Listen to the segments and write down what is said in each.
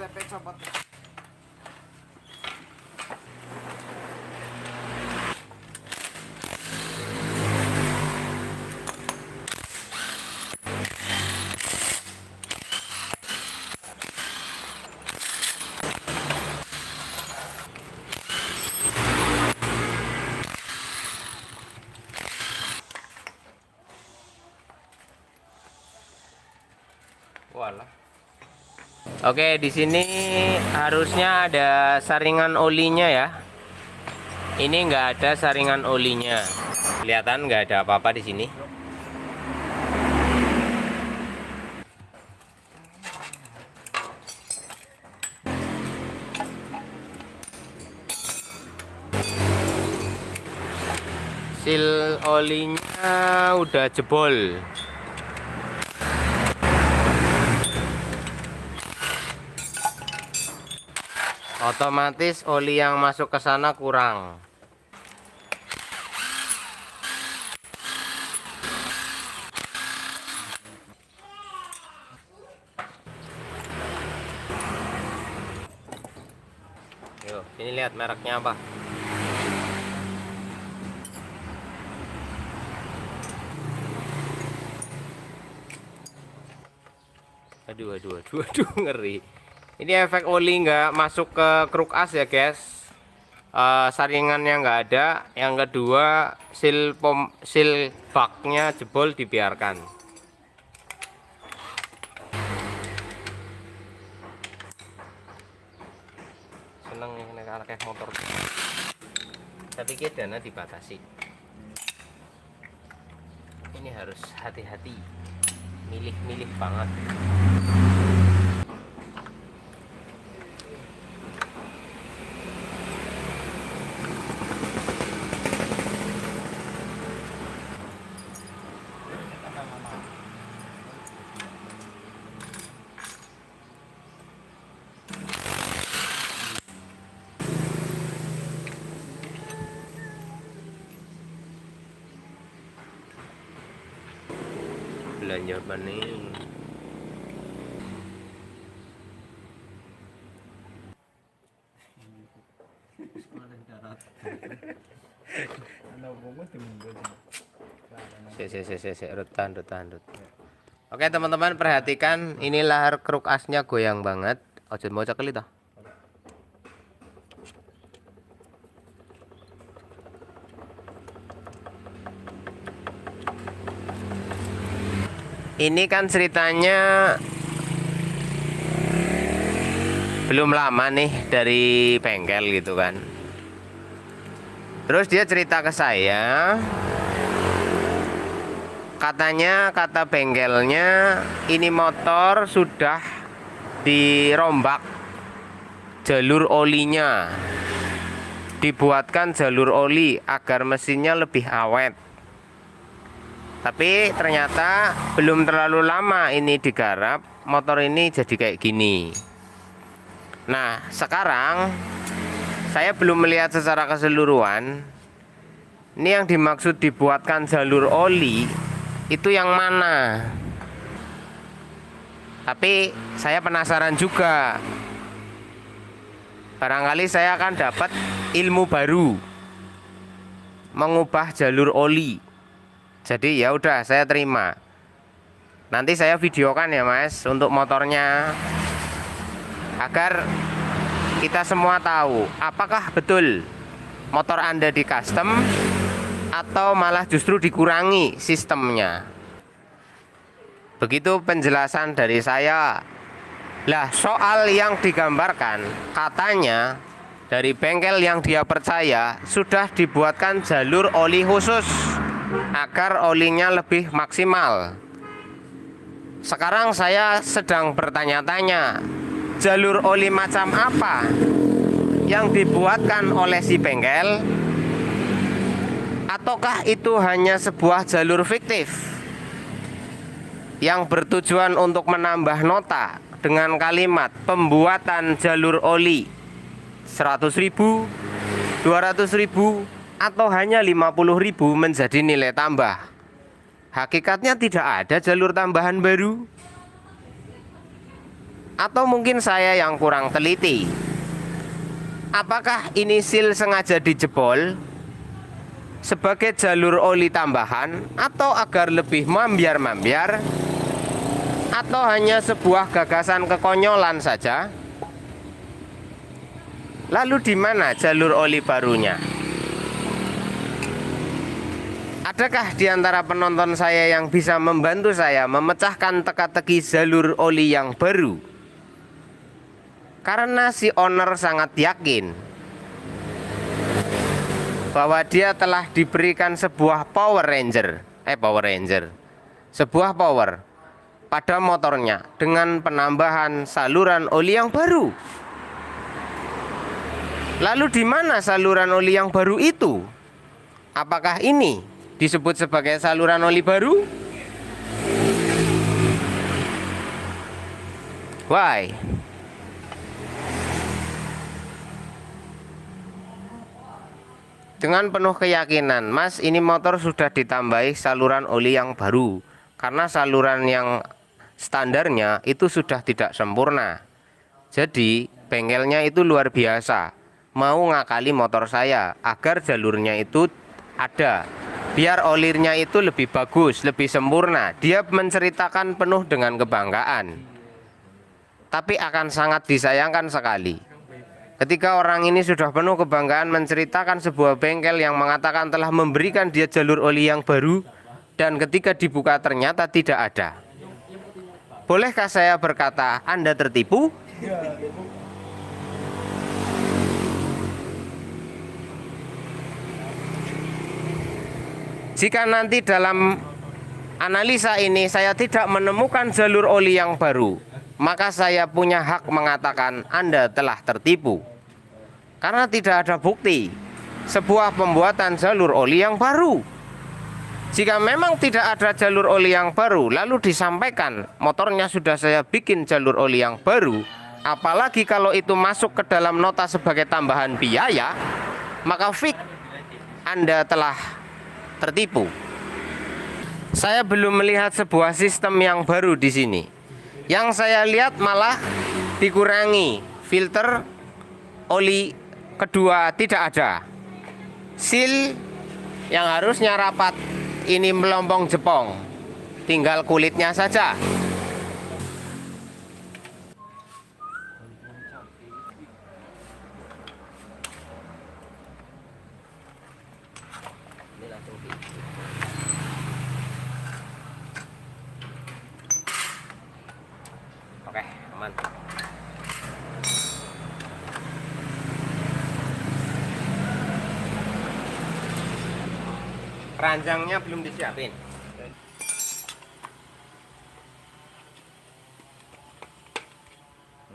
Pepe copot. Walah. Oke, di sini harusnya ada saringan olinya ya. Ini nggak ada saringan olinya. Kelihatan nggak ada apa-apa di sini. Sil olinya udah jebol. Otomatis oli yang masuk ke sana kurang. Yuk, ini lihat mereknya apa. Aduh, ngeri. Ini efek oli nggak masuk ke kruk as ya guys. Saringannya nggak ada. Yang kedua sil baknya jebol, dibiarkan. Seneng nih anak motor. Tapi pikir dana dibatasi. Ini harus hati-hati, milih-milih banget. Belanja apa nih? Rutan. Oke teman-teman, perhatikan ini lahar kruk asnya goyang banget. Ojo mau cekeli toh. Ini kan ceritanya belum lama nih dari bengkel gitu kan. Terus dia cerita ke saya, katanya kata bengkelnya ini motor sudah dirombak jalur olinya, dibuatkan jalur oli agar mesinnya lebih awet. Tapi ternyata belum terlalu lama ini digarap, motor ini jadi kayak gini. Nah sekarang saya belum melihat secara keseluruhan. Ini yang dimaksud dibuatkan jalur oli itu yang mana? Tapi saya penasaran juga. Barangkali saya akan dapat ilmu baru mengubah jalur oli. Jadi ya udah, saya terima. Nanti saya videokan ya Mas untuk motornya, agar kita semua tahu apakah betul motor Anda di custom atau malah justru dikurangi sistemnya. Begitu penjelasan dari saya. Lah soal yang digambarkan, katanya dari bengkel yang dia percaya sudah dibuatkan jalur oli khusus agar olinya lebih maksimal. Sekarang saya sedang bertanya-tanya, jalur oli macam apa yang dibuatkan oleh si bengkel? Ataukah itu hanya sebuah jalur fiktif yang bertujuan untuk menambah nota dengan kalimat pembuatan jalur oli 100.000, 200.000, atau hanya 50.000 menjadi nilai tambah? Hakikatnya tidak ada jalur tambahan baru. Atau mungkin saya yang kurang teliti. Apakah ini sil sengaja dijebol sebagai jalur oli tambahan, atau agar lebih mambiar-mambiar, atau hanya sebuah gagasan kekonyolan saja? Lalu di mana jalur oli barunya? Adakah di antara penonton saya yang bisa membantu saya memecahkan teka-teki jalur oli yang baru? Karena si owner sangat yakin bahwa dia telah diberikan sebuah Power Ranger, sebuah power pada motornya dengan penambahan saluran oli yang baru. Lalu di mana saluran oli yang baru itu? Apakah ini disebut sebagai saluran oli baru? Why? Dengan penuh keyakinan, Mas, ini motor sudah ditambahi saluran oli yang baru. Karena saluran yang standarnya itu sudah tidak sempurna. Jadi bengkelnya itu luar biasa, mau ngakali motor saya agar jalurnya itu ada, biar olirnya itu lebih bagus, lebih sempurna. Dia menceritakan penuh dengan kebanggaan. Tapi akan sangat disayangkan sekali ketika orang ini sudah penuh kebanggaan menceritakan sebuah bengkel yang mengatakan telah memberikan dia jalur oli yang baru, dan ketika dibuka ternyata tidak ada. Bolehkah saya berkata Anda tertipu? Jika nanti dalam analisa ini saya tidak menemukan jalur oli yang baru, maka saya punya hak mengatakan Anda telah tertipu. Karena tidak ada bukti sebuah pembuatan jalur oli yang baru. Jika memang tidak ada jalur oli yang baru, lalu disampaikan motornya sudah saya bikin jalur oli yang baru, apalagi kalau itu masuk ke dalam nota sebagai tambahan biaya, maka fix Anda telah tertipu. Saya belum melihat sebuah sistem yang baru di sini. Yang saya lihat malah dikurangi filter oli kedua, tidak ada. Seal yang harusnya rapat ini melompong jepong, tinggal kulitnya saja. Oke, aman. Keranjangnya belum disiapin.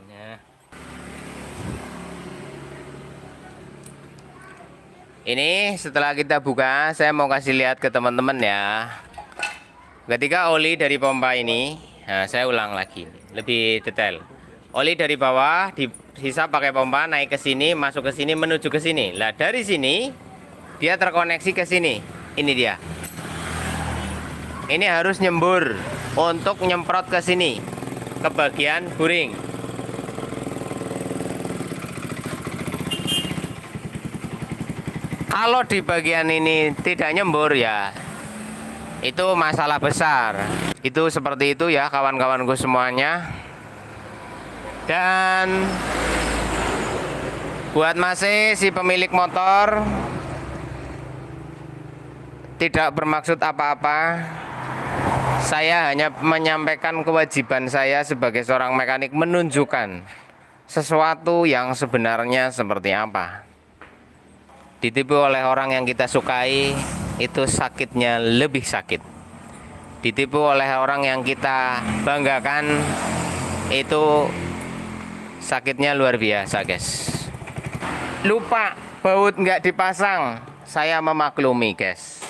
Nah. Ini setelah kita buka, saya mau kasih lihat ke teman-teman ya. Ketika oli dari pompa ini, nah saya ulang lagi, lebih detail. Oli dari bawah disisa pakai pompa naik ke sini, masuk ke sini, menuju ke sini. Lah dari sini dia terkoneksi ke sini. Ini dia. Ini harus nyembur untuk nyemprot ke sini, ke bagian buring. Kalau di bagian ini tidak nyembur ya, itu masalah besar. Itu seperti itu ya kawan-kawanku semuanya. Dan buat masih si pemilik motor, tidak bermaksud apa-apa. Saya hanya menyampaikan kewajiban saya sebagai seorang mekanik menunjukkan sesuatu yang sebenarnya seperti apa. Ditipu oleh orang yang kita sukai, itu sakitnya lebih sakit. Ditipu oleh orang yang kita banggakan, itu sakitnya luar biasa, guys. Lupa baut nggak dipasang, saya memaklumi, guys.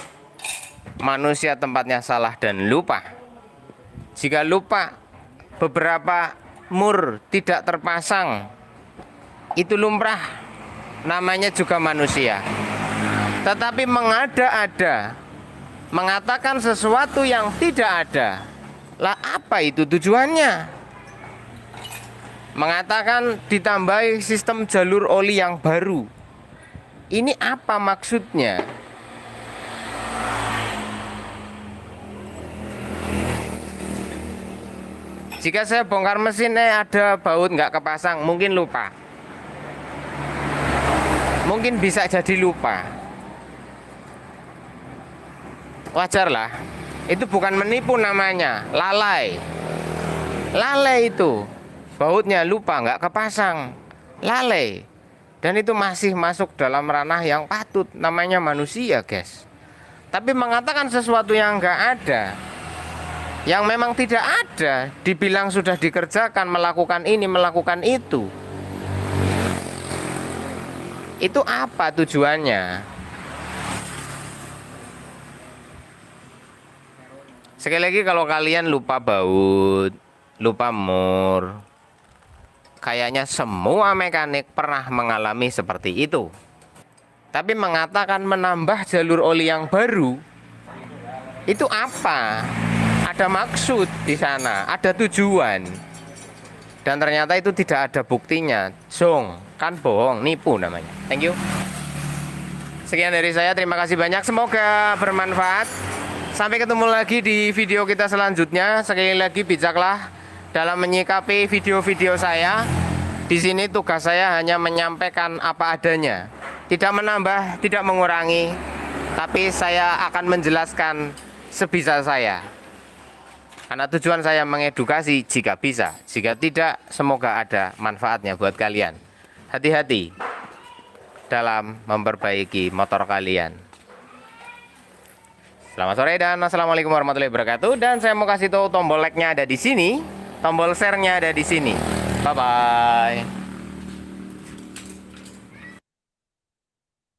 Manusia tempatnya salah dan lupa. Jika lupa beberapa mur tidak terpasang, itu lumrah, namanya juga manusia. Tetapi mengada-ada, mengatakan sesuatu yang tidak ada, lah apa itu tujuannya? mengatakan ditambahi sistem jalur oli yang baru. Ini apa maksudnya? Jika saya bongkar mesin ada baut nggak kepasang, mungkin lupa. Mungkin bisa jadi lupa. Wajar lah. Itu bukan menipu namanya, lalai. Lalai itu. Bautnya lupa nggak kepasang. Lalai. Dan itu masih masuk dalam ranah yang patut, namanya manusia, guys. Tapi mengatakan sesuatu yang nggak ada, yang memang tidak ada, dibilang sudah dikerjakan, melakukan ini, melakukan itu apa tujuannya? Sekali lagi, kalau kalian lupa baut, lupa mur, kayaknya semua mekanik pernah mengalami seperti itu. Tapi mengatakan menambah jalur oli yang baru, itu apa? Ada maksud di sana, ada tujuan. Dan ternyata itu tidak ada buktinya. Zong, kan bohong, nipu namanya. Thank you. Sekian dari saya, terima kasih banyak. Semoga bermanfaat. Sampai ketemu lagi di video kita selanjutnya. Sekali lagi, bijaklah dalam menyikapi video-video saya. Di sini tugas saya hanya menyampaikan apa adanya, tidak menambah, tidak mengurangi, tapi saya akan menjelaskan sebisa saya. Karena tujuan saya mengedukasi jika bisa. Jika tidak, semoga ada manfaatnya buat kalian. Hati-hati dalam memperbaiki motor kalian. Selamat sore dan assalamualaikum warahmatullahi wabarakatuh. Dan saya mau kasih tahu tombol like-nya ada di sini, tombol share-nya ada di sini. Bye bye.